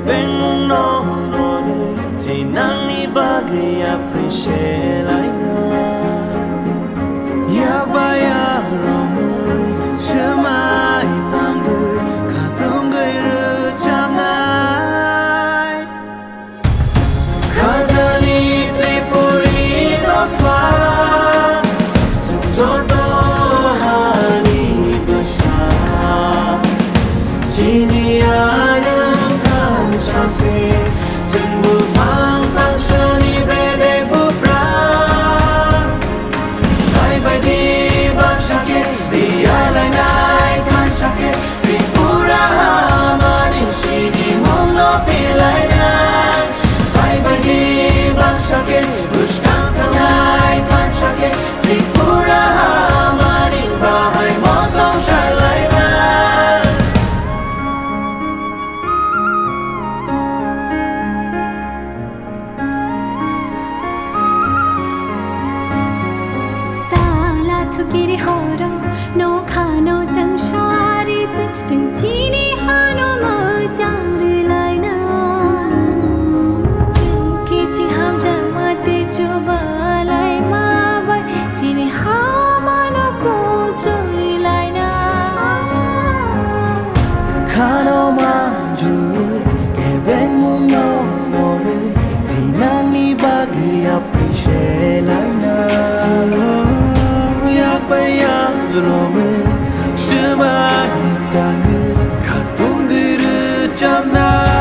bên mong nó thì nắng ni ba cái appreciate lại nữa ya ba ya romơi chưa mai tang người cả tung người rư chạm lại khazani tripuri đó pha chung cho đó hani basa chỉ ni anh tham cha se từng bước phang phang cho ni bên đây bước ra phải bay đi băng sakit đi ai lại nay than sakit vì pura mà đi chỉ đi mong nó bị lại nay phải bay đi băng sakit buskan thang nay than sakit vì pura mà đi ba hai mong tông sai lại nay kiri hora no khano chang sharit chang chini hano ma changri lai na ki chi ham jamate chuba lai ma bai chini ha mano ko chori lai na khano ma ju ke ben mu no more dinani bagi appreciate lai na Rome, Shema, Itagu, Katungiru, Jamna.